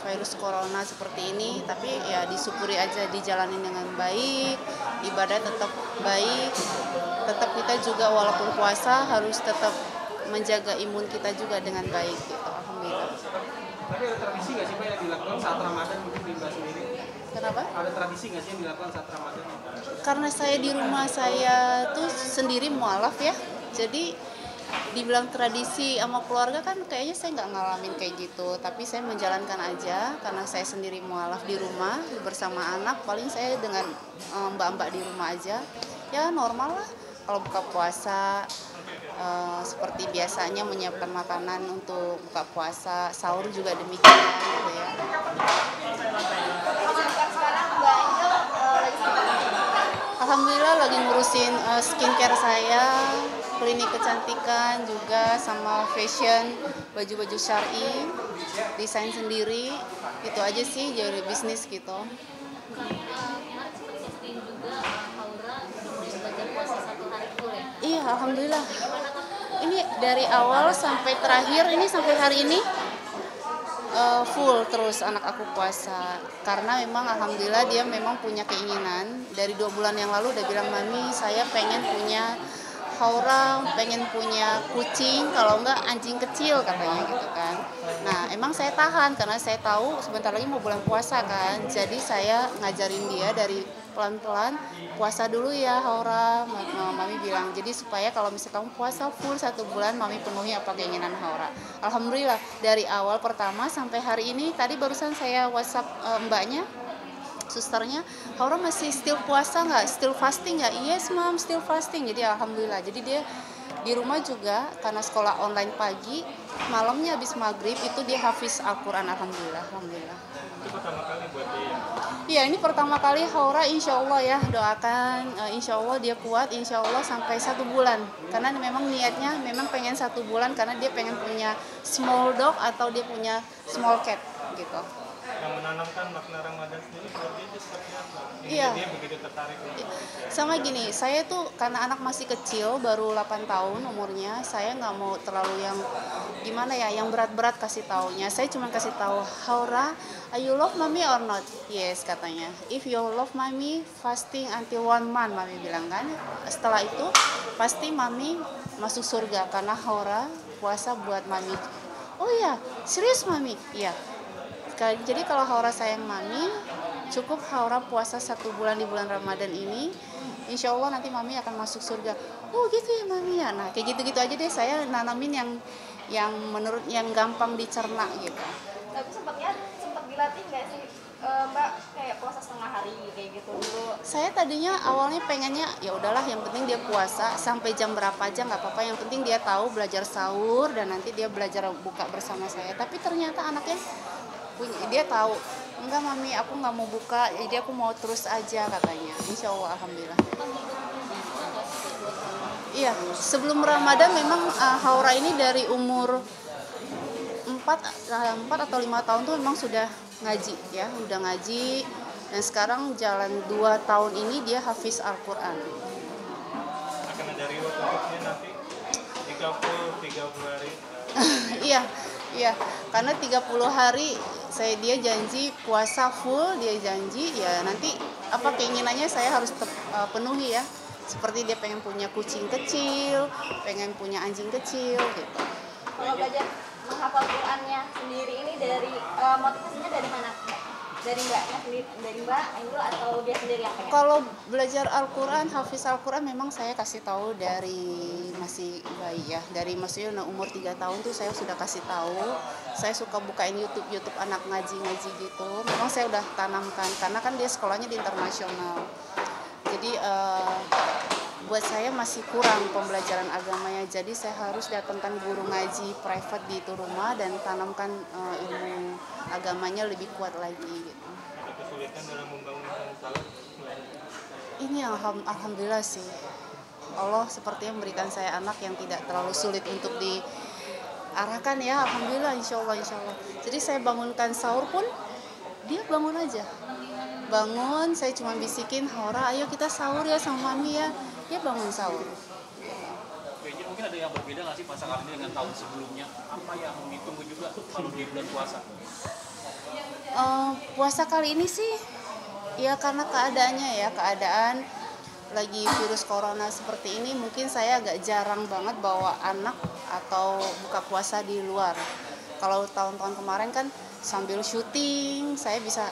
virus corona seperti ini, tapi ya disyukuri aja, dijalanin dengan baik, ibadah tetap baik, tetap kita juga walaupun puasa harus tetap menjaga imun kita juga dengan baik gitu, alhamdulillah. Tapi ada tradisi nggak sih Mbak yang dilakukan saat Ramadan mungkin di Mbak sendiri? Kenapa? Ada tradisi nggak sih yang dilakukan saat Ramadan? Karena saya di rumah saya tuh sendiri mualaf ya, jadi dibilang tradisi sama keluarga kan kayaknya saya nggak ngalamin kayak gitu, tapi saya menjalankan aja karena saya sendiri mualaf di rumah bersama anak, paling saya dengan mbak-mbak di rumah aja, ya normal lah kalau buka puasa. Seperti biasanya menyiapkan makanan untuk buka puasa, sahur juga demikian gitu ya. Alhamdulillah lagi ngurusin skincare saya, klinik kecantikan juga sama fashion, baju-baju syar'i, desain sendiri, itu aja sih jadi bisnis gitu. Iya, alhamdulillah. Ini dari awal sampai terakhir, ini sampai hari ini full terus anak aku puasa. Karena memang alhamdulillah dia memang punya keinginan. Dari 2 bulan yang lalu udah bilang, "Mami, saya pengen punya Haura, pengen punya kucing, kalau enggak anjing kecil," katanya gitu kan. Nah, emang saya tahan karena saya tahu sebentar lagi mau bulan puasa kan. Jadi saya ngajarin dia dari pelan-pelan, puasa dulu ya Haura, Mami bilang. Jadi supaya kalau misalnya kamu puasa full 1 bulan, Mami penuhi apa keinginan Haura. Alhamdulillah dari awal pertama sampai hari ini, tadi barusan saya WhatsApp mbaknya, susternya, Haura masih still puasa nggak? Still fasting nggak? Yes mom, still fasting. Jadi alhamdulillah. Jadi dia di rumah juga karena sekolah online pagi, malamnya habis maghrib itu dia hafiz Al-Quran, alhamdulillah. Itu pertama kali buat dia. Iya, ini pertama kali Haura, insya Allah ya, doakan insya Allah dia kuat, insya Allah sampai 1 bulan. Karena memang niatnya memang pengen 1 bulan karena dia pengen punya small dog atau dia punya small cat gitu. Yang menanamkan makna Ramadan sendiri buat dia itu seperti apa? Iya. Dia begitu tertarik. Sama gini, saya tuh karena anak masih kecil, baru 8 tahun umurnya, saya nggak mau terlalu yang gimana ya, yang berat-berat kasih taunya. Saya cuma kasih tahu, Haura, you love mommy or not? Yes, katanya. If you love mommy, fasting until 1 month, mami bilang kan. Setelah itu, pasti mami masuk surga karena Haura puasa buat mami. Oh iya, serius mami? Iya. Jadi kalau Haura sayang mami, cukup Haura puasa 1 bulan di bulan Ramadan ini, insya Allah nanti mami akan masuk surga. Oh gitu ya mami ya. Nah kayak gitu-gitu aja deh, saya nanamin yang menurut yang gampang dicerna gitu. Tapi sempat dilatih nggak sih Mbak kayak puasa setengah hari kayak gitu dulu? Saya tadinya awalnya pengennya ya udahlah, yang penting dia puasa sampai jam berapa aja nggak apa-apa, yang penting dia tahu belajar sahur dan nanti dia belajar buka bersama saya. Tapi ternyata anaknya dia tahu, enggak mami aku nggak mau buka, jadi aku mau terus aja katanya. Insya Allah alhamdulillah. Iya, sebelum Ramadan memang Haura ini dari umur 4 atau 5 tahun tuh memang sudah ngaji ya, udah ngaji, dan sekarang jalan 2 tahun ini dia hafiz Al-Quran. Akan ada reward untuknya nanti 30 hari. Iya, karena 30 hari dia janji puasa full, dia janji ya nanti apa keinginannya saya harus penuhi ya. Seperti dia pengen punya kucing kecil, pengen punya anjing kecil gitu. Kalau belajar menghafal Qurannya sendiri ini dari motivasinya dari mana? Dari mbaknya sendiri, dari Mbak Ainul atau dia sendiri yang pengen? Kalau belajar Al-Quran, hafiz Al-Quran memang saya kasih tahu dari masih bayi ya. Dari maksudnya umur 3 tahun tuh saya sudah kasih tahu. Saya suka bukain YouTube anak ngaji gitu. Memang saya udah tanamkan karena kan dia sekolahnya di internasional. Jadi buat saya masih kurang pembelajaran agamanya. Jadi saya harus datangkan guru ngaji private di itu rumah dan tanamkan ilmu agamanya lebih kuat lagi gitu. Kesulitan dalam membangunkan salat? Ini alhamdulillah sih. Allah sepertinya memberikan saya anak yang tidak terlalu sulit untuk diarahkan ya. Alhamdulillah, insya Allah. Jadi saya bangunkan sahur pun dia bangun aja. Bangun, saya cuma bisikin, Haura ayo kita sahur ya sama mami ya. Dia bangun sahur. mungkin ada yang berbeda nggak sih puasa kali ini dengan tahun sebelumnya? Apa yang ditunggu juga kalau di bulan puasa? Puasa kali ini sih ya karena keadaan lagi virus corona seperti ini, mungkin saya agak jarang banget bawa anak atau buka puasa di luar. Kalau tahun-tahun kemarin kan sambil syuting saya bisa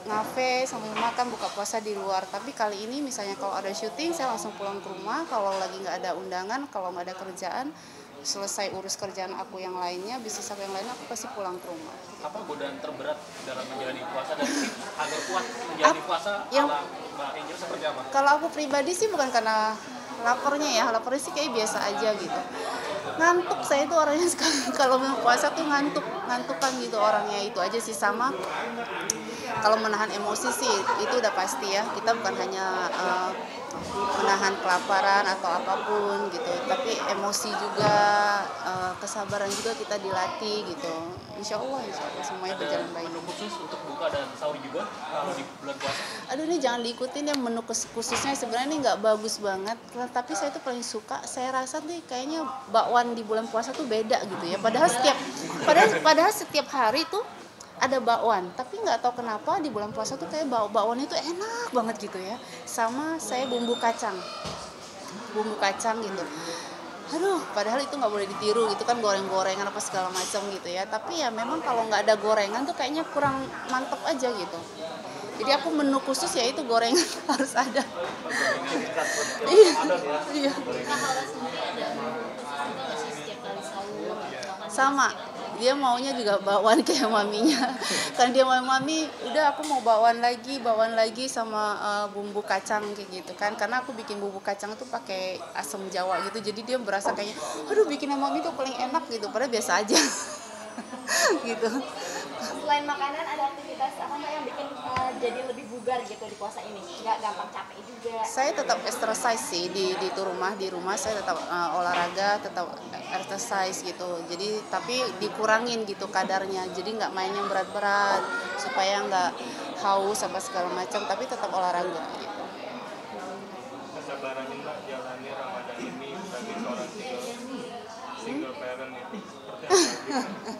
ngafe sambil makan buka puasa di luar. Tapi kali ini misalnya kalau ada syuting saya langsung pulang ke rumah. Kalau lagi nggak ada undangan, kalau nggak ada kerjaan, selesai urus kerjaan aku yang lainnya, bisnis aku yang lainnya, aku pasti pulang ke rumah. Apa godaan terberat dalam menjalani puasa dan tips agar kuat menjalani puasa ala Mbak Angel seperti apa? Kalau aku pribadi sih bukan karena laparnya sih kayak biasa aja gitu. Ngantuk, saya itu orangnya kalau mau puasa tuh ngantukan gitu orangnya, itu aja sih. Sama kalau menahan emosi sih itu udah pasti ya, kita bukan hanya menahan kelaparan atau apapun gitu, tapi emosi juga, kesabaran juga kita dilatih gitu. Insya Allah semuanya berjalan baik. Menu khusus untuk buka dan sahur juga kalau di bulan puasa? Aduh, ini jangan diikutin ya, menu khususnya sebenarnya ini nggak bagus banget, tapi saya tuh paling suka, saya rasa nih kayaknya bakwan di bulan puasa tuh beda gitu ya. Padahal setiap hari tuh ada bakwan, tapi nggak tahu kenapa di bulan puasa tuh kayak bakwan itu enak banget gitu ya. Sama saya bumbu kacang gitu. Aduh, padahal itu nggak boleh ditiru gitu kan, goreng-gorengan apa segala macam gitu ya. Tapi ya memang kalau nggak ada gorengan tuh kayaknya kurang mantep aja gitu. Jadi aku menu khusus ya itu gorengan harus ada. Iya. Sama, dia maunya juga bakwan kayak maminya. Kan dia mau mami, udah aku mau bakwan lagi sama bumbu kacang kayak gitu kan. Karena aku bikin bumbu kacang tuh pakai asam Jawa gitu. Jadi dia berasa kayaknya, aduh bikin mami tuh paling enak gitu. Padahal biasa aja. Gitu. Selain makanan ada aktivitas apa Mbak yang bikin jadi lebih bugar gitu di puasa ini? Nggak gampang capek juga? Saya tetap exercise sih di rumah saya tetap olahraga, tetap exercise gitu. Jadi tapi dikurangin gitu kadarnya. Jadi nggak main yang berat-berat supaya nggak haus apa segala macam. Tapi tetap olahraga gitu. Kesabaran Mbak jalani Ramadan ini sebagai seorang single parent itu seperti apa?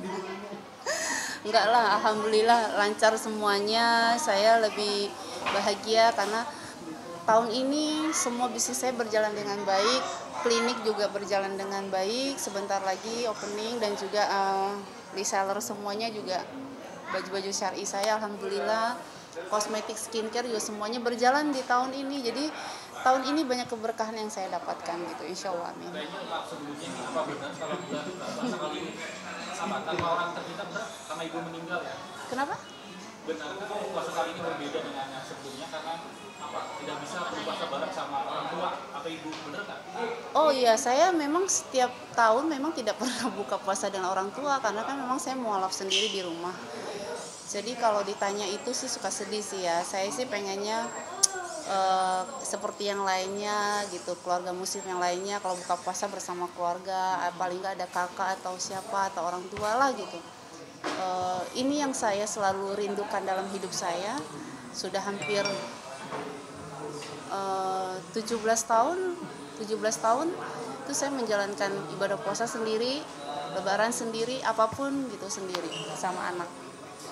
Enggak lah, alhamdulillah lancar semuanya. Saya lebih bahagia karena tahun ini semua bisnis saya berjalan dengan baik, klinik juga berjalan dengan baik. Sebentar lagi opening dan juga reseller semuanya juga baju-baju syar'i saya alhamdulillah. Kosmetik, skincare juga semuanya berjalan di tahun ini. Jadi tahun ini banyak keberkahan yang saya dapatkan gitu, insya Allah, amin. Kayaknya Pak sebelumnya apa benar kalau bulan puasa kali ini sama tanpa orang tercinta benar karena ibu meninggal ya? Kenapa? Benarkah puasa kali ini berbeda dengan yang sebelumnya karena apa? Tidak bisa berpuasa bareng sama orang tua atau ibu, benar nggak? Oh iya, saya memang setiap tahun memang tidak pernah buka puasa dengan orang tua karena kan memang saya mualaf sendiri di rumah. Jadi kalau ditanya itu sih suka sedih sih ya. Saya sih pengennya seperti yang lainnya gitu, keluarga muslim yang lainnya kalau buka puasa bersama keluarga, paling nggak ada kakak atau siapa atau orang tua lah gitu. Ini yang saya selalu rindukan dalam hidup saya. Sudah hampir 17 tahun itu saya menjalankan ibadah puasa sendiri, lebaran sendiri, apapun gitu sendiri sama anak.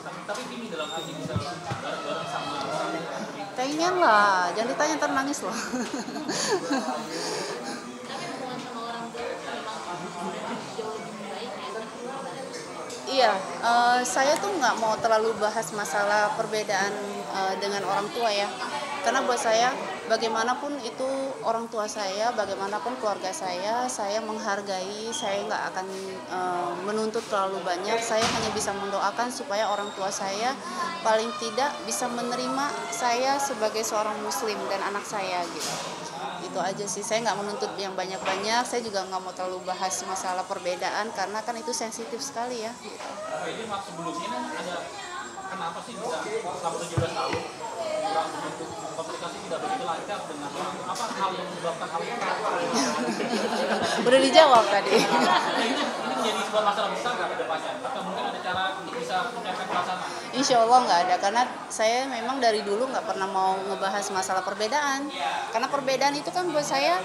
Tapi ini dalam hati bisa bareng-bareng sama Kayaknya lah, jangan ditanya ntar nangis loh. Tapi hubungan sama orang tua memang jauh lebih baik ya? Iya, saya tuh nggak mau terlalu bahas masalah perbedaan dengan orang tua ya. Karena buat saya, bagaimanapun itu orang tua saya, bagaimanapun keluarga saya menghargai, saya nggak akan menuntut terlalu banyak. Saya hanya bisa mendoakan supaya orang tua saya paling tidak bisa menerima saya sebagai seorang muslim dan anak saya gitu. Itu aja sih, saya nggak menuntut yang banyak-banyak. Saya juga nggak mau terlalu bahas masalah perbedaan karena kan itu sensitif sekali ya gitu. Jadi mak sebelumnya ada kenapa sih bisa selama 17 tahun kurang bentuk komunikasi tidak begitu lancar dengan orang, apa hal yang menyebabkan hal itu? Udah dijawab tadi. Ini menjadi sebuah masalah besar nggak ke depannya? Atau mungkin ada cara untuk bisa mencapai pasangan? Insya Allah nggak ada, karena saya memang dari dulu nggak pernah mau ngebahas masalah perbedaan. Karena perbedaan itu kan buat saya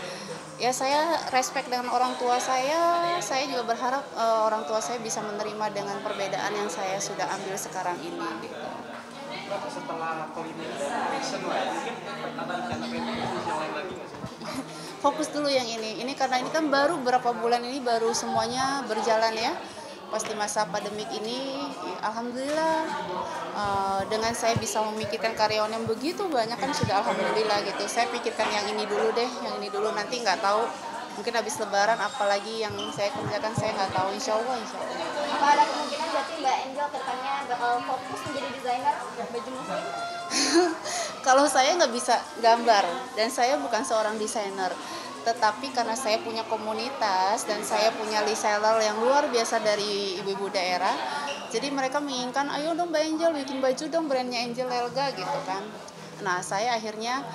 Ya saya respect dengan orang tua saya juga berharap orang tua saya bisa menerima dengan perbedaan yang saya sudah ambil sekarang ini gitu. Setelah kuliner dan fashion lah, mungkin ada bisnis yang lain lagi nggak sih? Fokus dulu yang ini karena ini kan baru berapa bulan ini baru semuanya berjalan ya. Pasti masa pandemik ini, alhamdulillah dengan saya bisa memikirkan karyawan yang begitu banyak kan sudah alhamdulillah gitu. Saya pikirkan yang ini dulu deh, yang ini dulu, nanti nggak tahu mungkin habis lebaran apalagi yang saya kerjakan saya nggak tahu, insya Allah. Apa ada kemungkinan berarti Mbak Angel kedepannya bakal fokus menjadi desainer baju muslim? Kalau saya nggak bisa gambar dan saya bukan seorang desainer, tetapi karena saya punya komunitas dan saya punya reseller yang luar biasa dari ibu-ibu daerah, jadi mereka menginginkan, ayo dong Mbak Angel bikin baju dong brandnya Angel Elga gitu kan. Nah saya akhirnya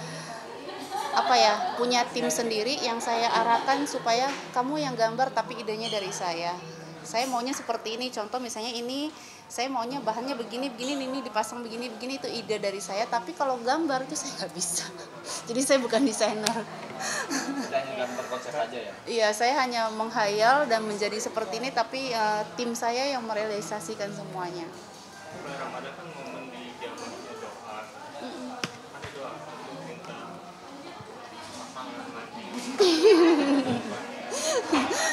punya tim sendiri yang saya arahkan supaya kamu yang gambar tapi idenya dari saya. Saya maunya seperti ini, contoh misalnya ini saya maunya bahannya begini ini dipasang begini itu ide dari saya, tapi kalau gambar itu saya nggak bisa. Jadi saya bukan desainer. Hanya gambar konsep aja ya. Iya, saya hanya menghayal dan menjadi seperti ini, tapi tim saya yang merealisasikan semuanya. Bulan Ramadan kan momen di zamannya doa. Ada doa untuk minta pasangan lagi.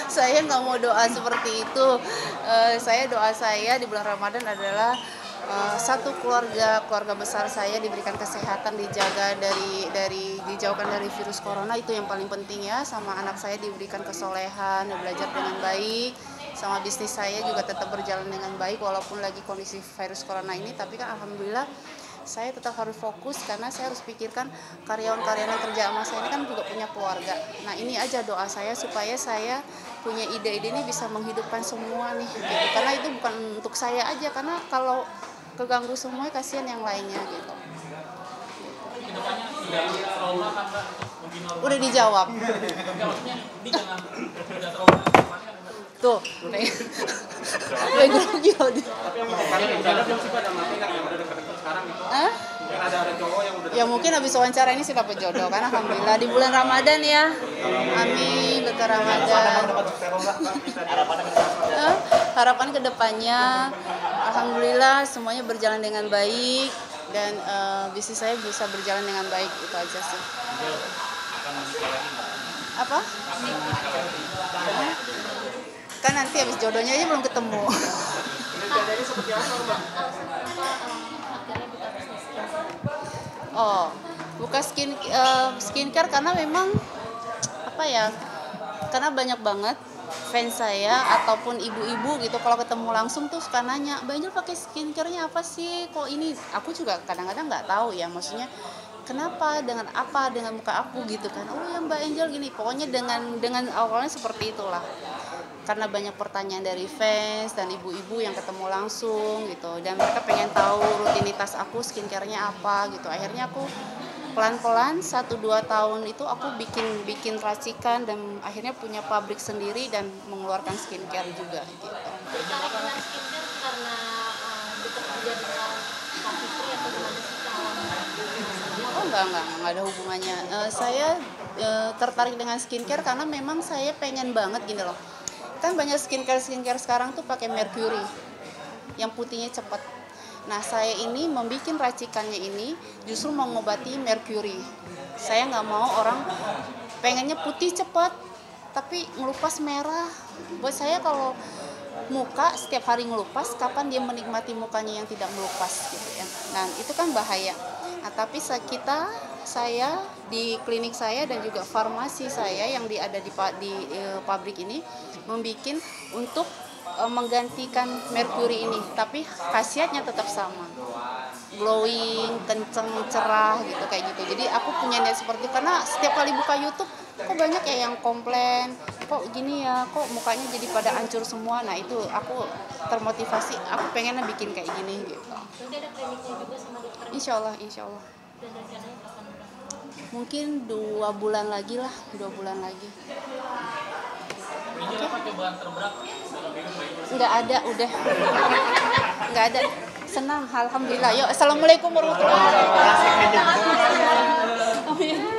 Saya nggak mau doa seperti itu. Doa saya di bulan Ramadan adalah satu keluarga besar saya diberikan kesehatan, dijaga dijauhkan dari virus corona, itu yang paling penting ya. Sama anak saya diberikan kesolehan, belajar dengan baik. Sama bisnis saya juga tetap berjalan dengan baik walaupun lagi kondisi virus corona ini, tapi kan alhamdulillah saya tetap harus fokus karena saya harus pikirkan karyawan-karyawan yang kerja sama saya ini kan juga punya keluarga. Nah ini aja doa saya supaya saya punya ide-ide ini bisa menghidupkan semua nih gitu. Karena itu bukan untuk saya aja, karena kalau keganggu semuanya kasihan yang lainnya gitu. Kedepannya tidak trauma kan Mbak? Mungkin Udah dijawab. Enggak, maksudnya ini jangan tidak trauma kedepannya kan Mbak? Tuh. Tapi yang mau ada belum sih Pak, ada mati nggak yang udah deket-deket sekarang gitu? Hah? Kan ada cowok yang udah Ya mungkin habis wawancara ini sih dapat jodoh kan, alhamdulillah di bulan Ramadan ya. Amin, berkah Ramadan. Harapan kedepannya alhamdulillah semuanya berjalan dengan baik dan bisnis saya bisa berjalan dengan baik, itu aja sih. Akan menikah lagi Mbak? Apa? Kan nanti habis jodohnya aja belum ketemu. Jadi seperti apa Mbak? Oh, buka skincare karena memang karena banyak banget fans saya ataupun ibu-ibu gitu kalau ketemu langsung tuh suka nanya, Mbak Angel pakai skincare-nya apa sih? Kok ini? Aku juga kadang-kadang nggak tahu ya, maksudnya kenapa dengan muka aku gitu kan. Oh ya Mbak Angel gini, pokoknya dengan awalnya seperti itulah. Karena banyak pertanyaan dari fans dan ibu-ibu yang ketemu langsung gitu, dan mereka pengen tahu rutinitas aku skincare-nya apa gitu. Akhirnya aku pelan-pelan 1-2 tahun itu aku bikin racikan dan akhirnya punya pabrik sendiri dan mengeluarkan skincare juga gitu. Tertarik dengan skincare karena dekat kerja dengan Kak Fitri atau gimana sih awalnya? Oh enggak ada hubungannya. Saya tertarik dengan skincare karena memang saya pengen banget gini loh. Kan banyak skincare sekarang tuh pakai mercury yang putihnya cepat. Nah saya ini membuat racikannya ini justru mengobati mercury. Saya nggak mau orang pengennya putih cepat tapi ngelupas merah. Buat saya kalau muka setiap hari ngelupas, kapan dia menikmati mukanya yang tidak melupas gitu ya. Nah itu kan bahaya. Nah tapi saya di klinik saya dan juga farmasi saya yang ada di pabrik ini membuat untuk menggantikan mercury ini, tapi khasiatnya tetap sama, glowing, kenceng, cerah gitu kayak gitu. Jadi aku punya niat seperti itu karena setiap kali buka YouTube kok banyak ya yang komplain, kok gini ya, kok mukanya jadi pada hancur semua. Nah itu aku termotivasi, aku pengennya bikin kayak gini gitu. Nanti ada kliniknya juga sama dokter. Insya Allah. Dan rencananya kapan? Mungkin 2 bulan lagi lah, 2 bulan lagi. Ini apa cobaan terberat dalam hidup Mbak Angel? Nggak ada, udah. Nggak ada. Senang, alhamdulillah. Yuk, assalamualaikum warahmatullahi wabarakatuh. Amin.